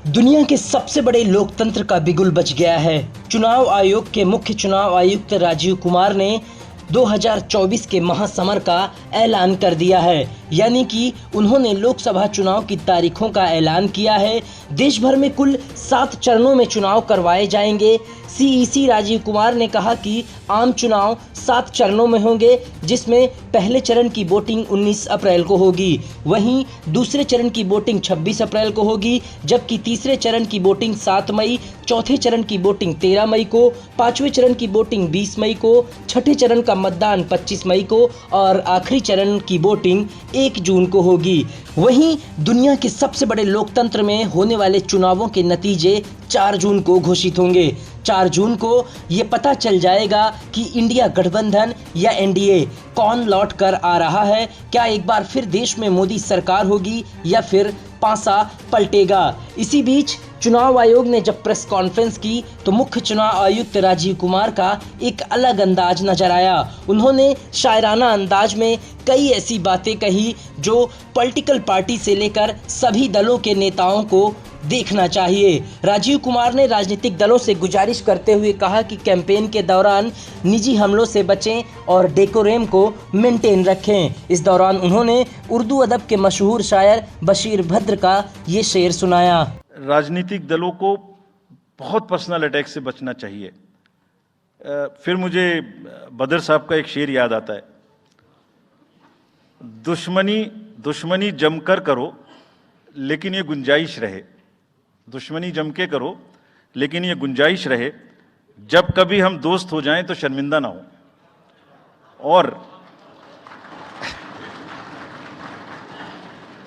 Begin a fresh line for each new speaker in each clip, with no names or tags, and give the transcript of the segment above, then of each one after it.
दुनिया के सबसे बड़े लोकतंत्र का बिगुल बज गया है। चुनाव आयोग के मुख्य चुनाव आयुक्त राजीव कुमार ने 2024 के महासमर का ऐलान कर दिया है, यानी कि उन्होंने लोकसभा चुनाव की तारीखों का ऐलान किया है। देश भर में कुल 7 चरणों में चुनाव करवाए जाएंगे। सीईसी राजीव कुमार ने कहा कि आम चुनाव 7 चरणों में होंगे, जिसमें पहले चरण की वोटिंग 19 अप्रैल को होगी। वहीं दूसरे चरण की वोटिंग 26 अप्रैल को होगी, जबकि तीसरे चरण की वोटिंग 7 मई, चौथे चरण की वोटिंग 13 मई को, पांचवें चरण की वोटिंग 20 मई को, छठे चरण का मतदान 25 मई को और आखिरी चरण की वोटिंग 1 जून को होगी। वहीं दुनिया के सबसे बड़े लोकतंत्र में होने वाले चुनावों के नतीजे 4 जून को घोषित होंगे। 4 जून को ये पता चल जाएगा कि इंडिया गठबंधन या एनडीए कौन लौट कर आ रहा है। क्या एक बार फिर देश में मोदी सरकार होगी या फिर पासा पलटेगा। इसी बीच चुनाव आयोग ने जब प्रेस कॉन्फ्रेंस की तो मुख्य चुनाव आयुक्त राजीव कुमार का एक अलग अंदाज नजर आया। उन्होंने शायराना अंदाज में कई ऐसी बातें कही जो पॉलिटिकल पार्टी से लेकर सभी दलों के नेताओं को देखना चाहिए। राजीव कुमार ने राजनीतिक दलों से गुजारिश करते हुए कहा कि कैंपेन के दौरान निजी हमलों से बचें और डेकोरेम को मेंटेन रखें। इस दौरान उन्होंने उर्दू अदब के मशहूर शायर बशीर भद्र का ये शेर सुनाया।
राजनीतिक दलों को बहुत पर्सनल अटैक से बचना चाहिए। फिर मुझे बदर साहब का एक शेर याद आता है, दुश्मनी जमकर करो लेकिन ये गुंजाइश रहे, दुश्मनी जम के करो लेकिन ये गुंजाइश रहे, जब कभी हम दोस्त हो जाएं तो शर्मिंदा ना हो। और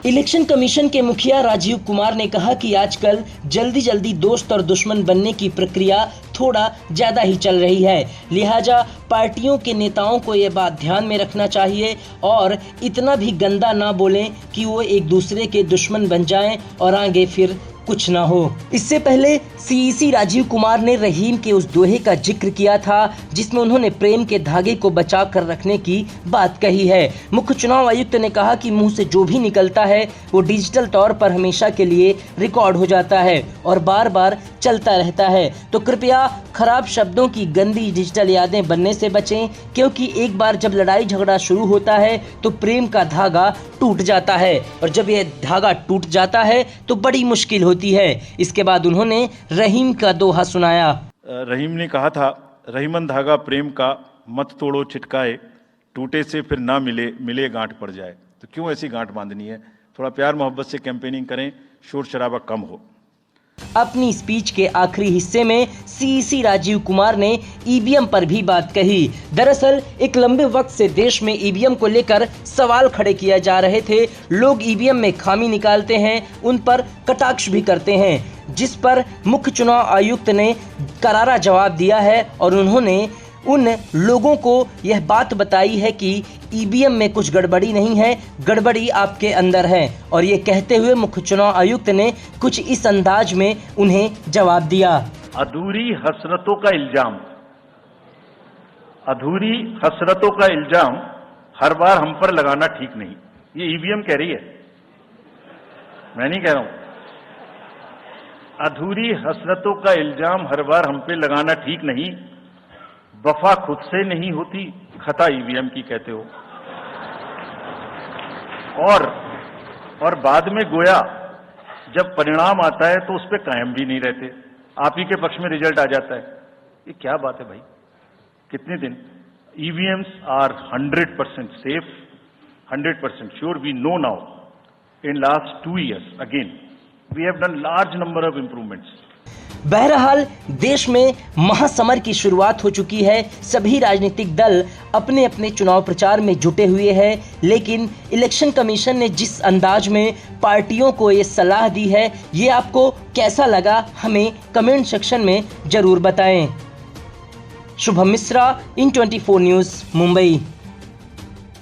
इलेक्शन कमीशन के मुखिया राजीव कुमार ने कहा कि आजकल जल्दी दोस्त और दुश्मन बनने की प्रक्रिया थोड़ा ज्यादा ही चल रही है, लिहाजा पार्टियों के नेताओं को ये बात ध्यान में रखना चाहिए और इतना भी गंदा ना बोलें कि वो एक दूसरे के दुश्मन बन जाएं और आगे फिर कुछ ना हो। इससे पहले सीईसी राजीव कुमार ने रहीम के उस दोहे का जिक्र किया था जिसमें उन्होंने प्रेम के धागे को बचा कर रखने की बात कही है। मुख्य चुनाव आयुक्त ने कहा कि मुंह से जो भी निकलता है वो डिजिटल तौर पर हमेशा के लिए रिकॉर्ड हो जाता है और बार बार चलता रहता है, तो कृपया खराब शब्दों की गंदी डिजिटल यादें बनने से बचें, क्योंकि एक बार जब लड़ाई झगड़ा शुरू होता है तो प्रेम का धागा टूट जाता है और जब यह धागा टूट जाता है तो बड़ी मुश्किल होती है। इसके बाद उन्होंने रहीम का दोहा सुनाया।
रहीम ने कहा था, रहीमन धागा प्रेम का मत तोड़ो छिटकाए, टूटे से फिर ना मिले गांठ पड़ जाए। तो क्यों ऐसी गांठ बांधनी है, थोड़ा प्यार मोहब्बत से कैंपेनिंग करें, शोर शराबा कम हो।
अपनी स्पीच के आखिरी हिस्से में सीईसी राजीव कुमार ने ईवीएम पर भी बात कही। दरअसल एक लंबे वक्त से देश में ईवीएम को लेकर सवाल खड़े किए जा रहे थे। लोग ईवीएम में खामी निकालते हैं, उन पर कटाक्ष भी करते हैं, जिस पर मुख्य चुनाव आयुक्त ने करारा जवाब दिया है और उन्होंने उन लोगों को यह बात बताई है कि ईवीएम में कुछ गड़बड़ी नहीं है, गड़बड़ी आपके अंदर है। और ये कहते हुए मुख्य चुनाव आयुक्त ने कुछ इस अंदाज में उन्हें जवाब दिया।
अधूरी हसरतों का इल्जाम हर बार हम पर लगाना ठीक नहीं। ये ईवीएम कह रही है, मैं नहीं कह रहा हूं। अधूरी हसरतों का इल्जाम हर बार हम पे लगाना ठीक नहीं, वफा खुद से नहीं होती, खता ईवीएम की कहते हो। और बाद में गोया जब परिणाम आता है तो उस पर कायम भी नहीं रहते, आप ही के पक्ष में रिजल्ट आ जाता है। ये क्या बात है भाई, कितने दिन। EVMs are 100% safe, 100% sure. We know now in last 2 years again we have done large number of improvements.
बहरहाल देश में महासमर की शुरुआत हो चुकी है। सभी राजनीतिक दल अपने अपने चुनाव प्रचार में जुटे हुए हैं, लेकिन इलेक्शन कमीशन ने जिस अंदाज में पार्टियों को ये सलाह दी है, ये आपको कैसा लगा हमें कमेंट सेक्शन में जरूर बताएं। शुभम मिश्रा, इन 24 न्यूज़, मुंबई।